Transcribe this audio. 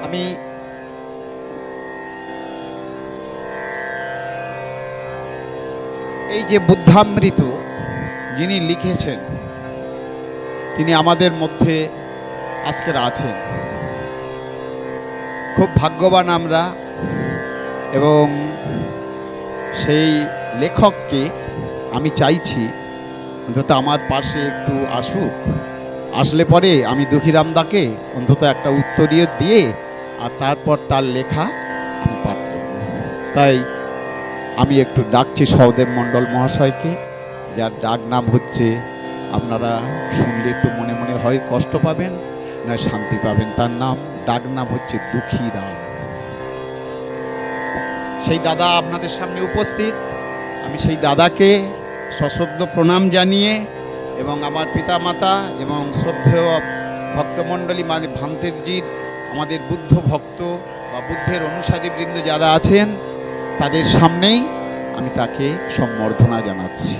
আমি এই যে বুদ্ধামৃত যিনি লিখেছেন তিনি আমাদের মধ্যে আজকের আছেন। খুব ভাগ্যবান আমরা, এবং সেই লেখককে আমি চাইছি অন্তত আমার পাশে একটু আসুক, আসলে পরে আমি দুঃখীরামদাকে অন্তত একটা উত্তরীয় দিয়ে আর তারপর তার লেখা আমি পাঠ করব। তাই আমি একটু ডাকছি সহদেব মণ্ডল মহাশয়কে, যার ডাক নাম হচ্ছে, আপনারা শুনলে একটু মনে মনে হয় কষ্ট পাবেন না শান্তি পাবেন। তার ডাক নাম হচ্ছে দুঃখীরাম। সেই দাদা আপনাদের সামনে উপস্থিত। আমি সেই দাদাকে সশ্রদ্ধ প্রণাম জানিয়ে এবং আমার পিতামাতা এবং শ্রদ্ধেয় ভক্তমণ্ডলী মানে ভান্তেজির আমাদের বুদ্ধ ভক্ত বা বুদ্ধের অনুসারী বৃন্দ যারা আছেন তাদের সামনেই আমি তাকে সম্বর্ধনা জানাচ্ছি।